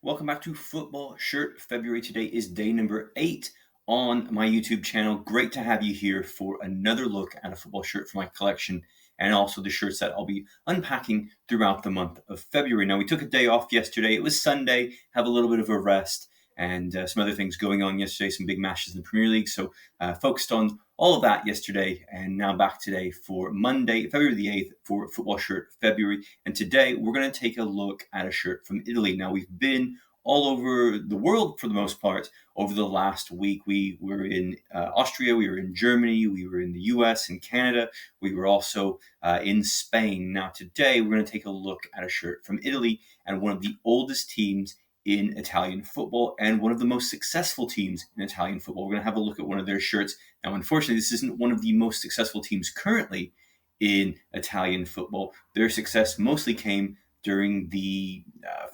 Welcome back to Football Shirt February. Today is day number 8 on my YouTube channel. Great to have you here for another look at a football shirt from my collection and also the shirts that I'll be unpacking throughout the month of February. Now, we took a day off yesterday. It was Sunday, have a little bit of a rest and some other things going on yesterday, some big matches in the Premier League. So focused on all of that yesterday and now back today for Monday, February the 8th for Football Shirt February. And today we're going to take a look at a shirt from Italy. Now, we've been all over the world for the most part over the last week. We were in Austria, we were in Germany, we were in the US and Canada. We were also in Spain. Now today we're going to take a look at a shirt from Italy and one of the oldest teams in Italian football and one of the most successful teams in Italian football. We're going to have a look at one of their shirts. Now, unfortunately, this isn't one of the most successful teams currently in Italian football. Their success mostly came during the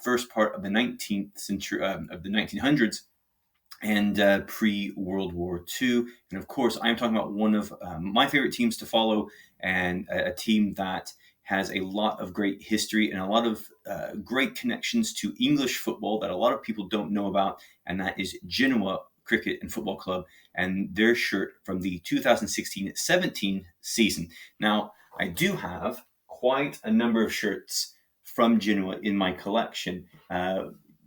first part of the 19th century, of the 1900s, and pre-World War II. And of course, I'm talking about one of my favorite teams to follow, and a team that has a lot of great history and a lot of great connections to English football that a lot of people don't know about, and that is Genoa Cricket and Football Club and their shirt from the 2016-17 season. Now, I do have quite a number of shirts from Genoa in my collection.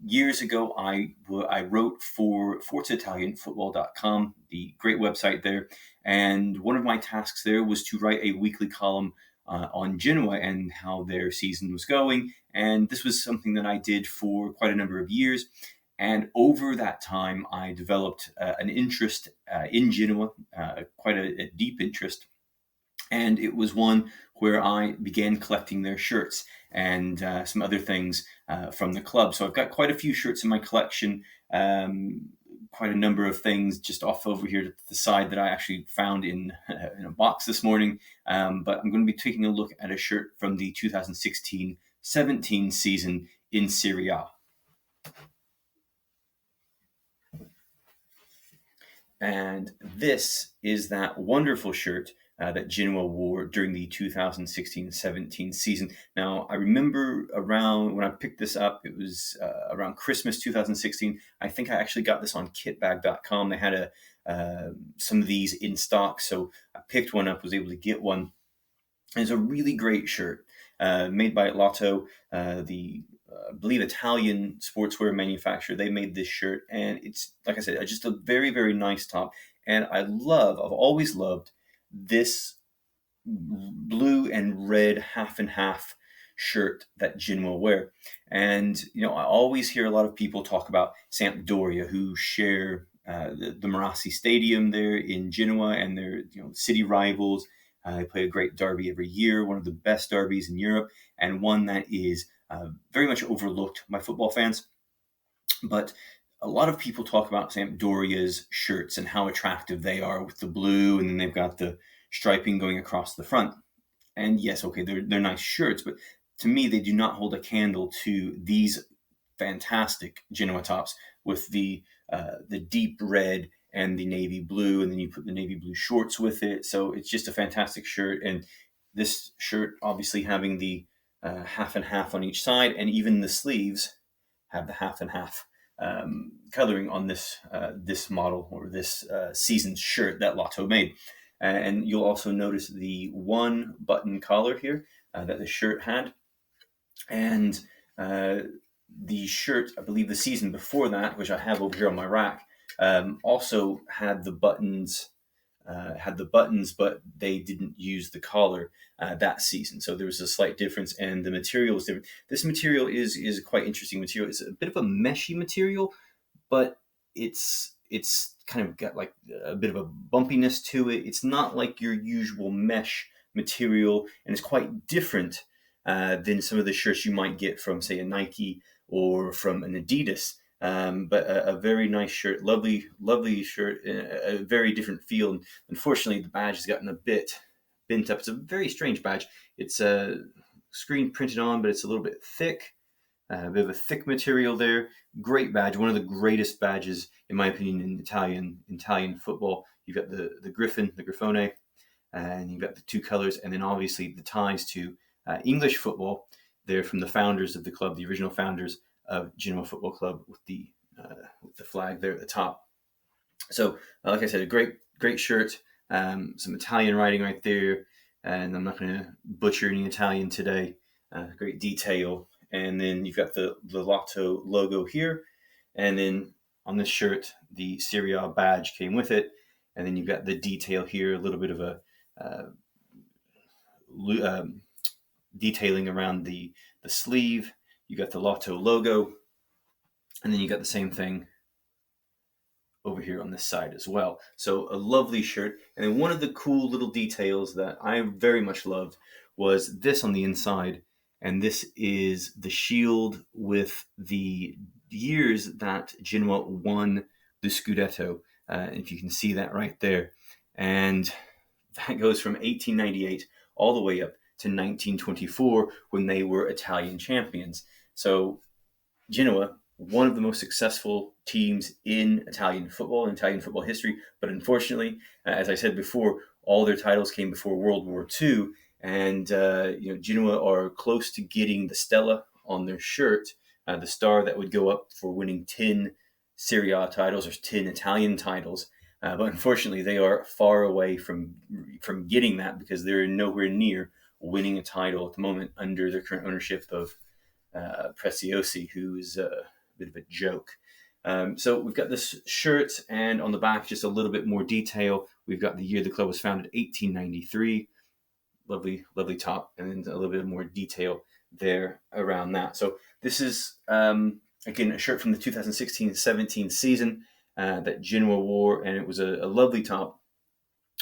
Years ago, I wrote for ForzaItalianFootball.com, the great website there, and one of my tasks there was to write a weekly column on Genoa and how their season was going. And this was something that I did for quite a number of years. And over that time, I developed an interest in Genoa, quite a deep interest. And it was one where I began collecting their shirts and some other things from the club. So I've got quite a few shirts in my collection, quite a number of things just off over here to the side that I actually found in a box this morning. But I'm going to be taking a look at a shirt from the 2016-17 season in Serie A. And this is that wonderful shirt that Genoa wore during the 2016-17 season. Now, I remember around when I picked this up, it was around Christmas 2016. I think I actually got this on kitbag.com. They had some of these in stock, so I picked one up, was able to get one. And it's a really great shirt made by Lotto, the I believe Italian sportswear manufacturer. They made this shirt, and it's, like I said, just a very, very nice top. And I've always loved this blue and red half and half shirt that Genoa wear. And, I always hear a lot of people talk about Sampdoria, who share the Marassi Stadium there in Genoa, and they're, city rivals. They play a great derby every year, one of the best derbies in Europe, and one that is very much overlooked by football fans. But a lot of people talk about Sampdoria's shirts and how attractive they are with the blue, and then they've got the striping going across the front. And yes, okay, they're nice shirts, but to me, they do not hold a candle to these fantastic Genoa tops with the deep red and the navy blue, and then you put the navy blue shorts with it. So it's just a fantastic shirt. And this shirt, obviously having the half and half on each side, and even the sleeves have the half and half coloring on this model, or this season's shirt that Lotto made. And you'll also notice the one button collar here that the shirt had. And the shirt, I believe the season before that, which I have over here on my rack, also had the buttons, but they didn't use the collar that season. So there was a slight difference, and the material was different. This material is quite interesting material. It's a bit of a meshy material, but it's kind of got like a bit of a bumpiness to it. It's not like your usual mesh material, and it's quite different than some of the shirts you might get from, say, a Nike or from an Adidas. But a very nice shirt, lovely shirt, a very different feel. And unfortunately, the badge has gotten a bit bent up. It's a very strange badge. It's screen printed on, but it's a little bit thick, a bit of a thick material there. Great badge, one of the greatest badges, in my opinion, in Italian football. You've got the Griffin, the Grifone, and you've got the two colors, and then obviously the ties to English football. They're from the founders of the club, the original founders of Genoa Football Club with the flag there at the top. So, like I said, a great shirt, some Italian writing right there, and I'm not going to butcher any Italian today. Great detail, and then you've got the Lotto logo here, and then on this shirt, the Serie A badge came with it, and then you've got the detail here, a little bit of a detailing around the sleeve. You got the Lotto logo, and then you got the same thing over here on this side as well. So a lovely shirt. And then one of the cool little details that I very much loved was this on the inside. And this is the shield with the years that Genoa won the Scudetto. If you can see that right there. And that goes from 1898 all the way up to 1924 when they were Italian champions. So Genoa, one of the most successful teams in Italian football history, but unfortunately, as I said before, all their titles came before World War II, and Genoa are close to getting the Stella on their shirt, the star that would go up for winning 10 Serie A titles or 10 Italian titles. But unfortunately, they are far away from getting that because they're nowhere near winning a title at the moment under their current ownership of Preziosi, who is a bit of a joke. So we've got this shirt, and on the back, just a little bit more detail. We've got the year the club was founded, 1893. Lovely, lovely top, and then a little bit more detail there around that. So this is, again, a shirt from the 2016-17 season that Genoa wore, and it was a lovely top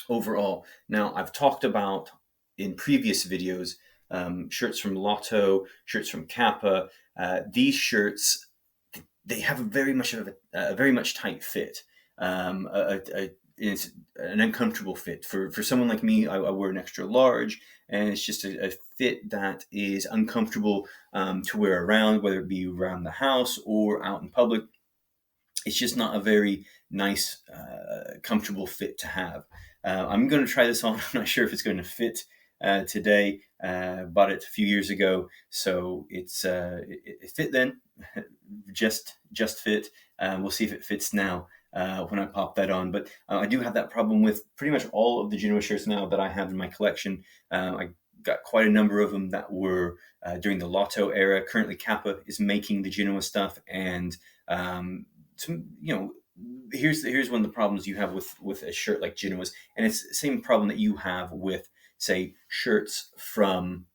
overall. Now, I've talked about in previous videos shirts from Lotto, shirts from Kappa. These shirts, they have a very much tight fit. It's an uncomfortable fit for someone like me. I wear an extra large, and it's just a fit that is uncomfortable to wear around, whether it be around the house or out in public. It's just not a very nice, comfortable fit to have. I'm going to try this on. I'm not sure if it's going to fit today. Bought it a few years ago, so it fit then, just fit. We'll see if it fits now when I pop that on. But I do have that problem with pretty much all of the Genoa shirts now that I have in my collection. I got quite a number of them that were during the Lotto era. Currently, Kappa is making the Genoa stuff, and here's one of the problems you have with a shirt like Genoa's, and it's the same problem that you have with, say, shirts from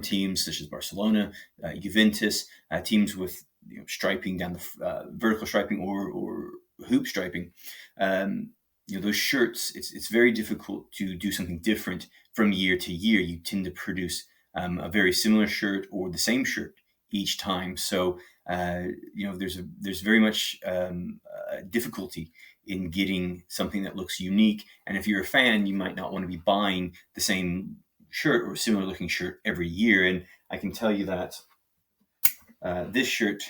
teams such as Barcelona, Juventus, teams with striping down the vertical striping or hoop striping. Those shirts, it's very difficult to do something different from year to year. You tend to produce a very similar shirt or the same shirt each time. So there's very much difficulty in getting something that looks unique. And if you're a fan, you might not want to be buying the same shirt or similar looking shirt every year. And I can tell you that this shirt,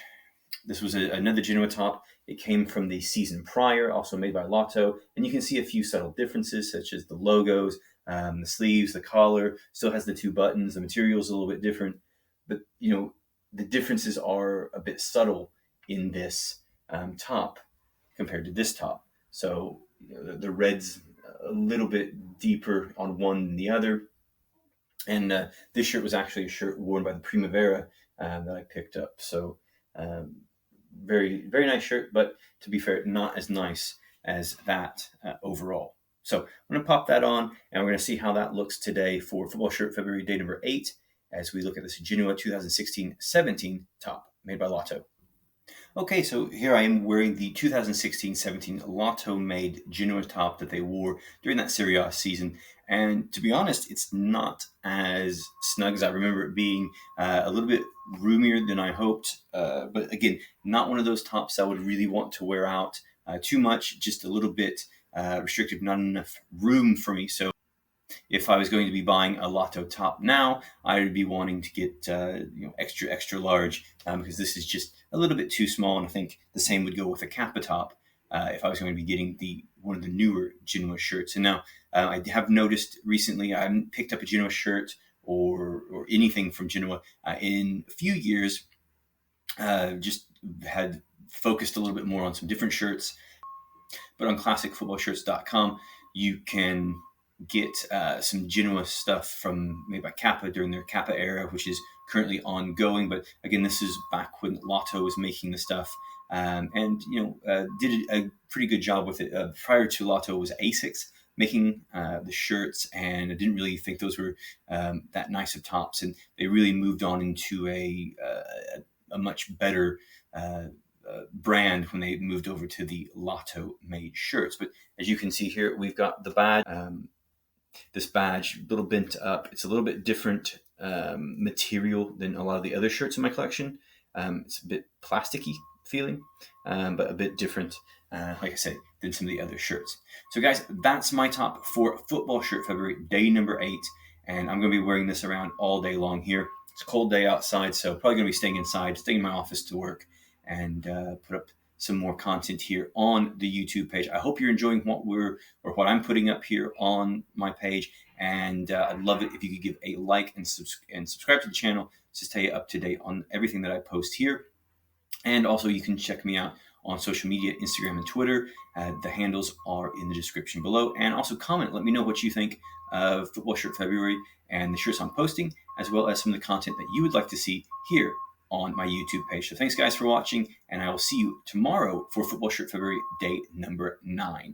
this was another Genoa top. It came from the season prior, also made by Lotto. And you can see a few subtle differences, such as the logos, the sleeves, the collar, still has the two buttons. The material is a little bit different. But, the differences are a bit subtle in this top compared to this top. So the red's a little bit deeper on one than the other. And this shirt was actually a shirt worn by the Primavera that I picked up. So very, very nice shirt, but to be fair, not as nice as that overall. So I'm going to pop that on, and we're going to see how that looks today for Football Shirt February day number 8, as we look at this Genoa 2016-17 top made by Lotto. Okay, so here I am wearing the 2016-17 Lotto-made Genoa top that they wore during that Serie A season. And to be honest, it's not as snug as I remember it being, a little bit roomier than I hoped. But again, not one of those tops I would really want to wear out too much, just a little bit restrictive, not enough room for me. So if I was going to be buying a Lotto top now, I would be wanting to get extra large because this is just a little bit too small, and I think the same would go with a Kappa top if I was going to be getting one of the newer Genoa shirts. And now I have noticed recently I haven't picked up a Genoa shirt or anything from Genoa in a few years, just had focused a little bit more on some different shirts. But on classicfootballshirts.com, you can get some Genoa stuff from made by Kappa during their Kappa era, which is currently ongoing. But again, this is back when Lotto was making the stuff, and did a pretty good job with it. Prior to Lotto was Asics making the shirts, and I didn't really think those were that nice of tops, and they really moved on into a much better brand when they moved over to the Lotto made shirts. But as you can see here, we've got the badge. This badge, a little bent up. It's a little bit different material than a lot of the other shirts in my collection. It's a bit plasticky feeling, but a bit different, like I said, than some of the other shirts. So guys, that's my top 4 football shirt February, day number 8. And I'm going to be wearing this around all day long here. It's a cold day outside, so probably going to be staying inside, staying in my office to work, and put up some more content here on the YouTube page. I hope you're enjoying what I'm putting up here on my page, and I'd love it if you could give a like and subscribe to the channel to stay up to date on everything that I post here. And also, you can check me out on social media, Instagram and Twitter. The handles are in the description below. And also comment, let me know what you think of Football Shirt February and the shirts I'm posting, as well as some of the content that you would like to see here on my YouTube page. So thanks guys for watching, and I will see you tomorrow for Football Shirt February, day number 9.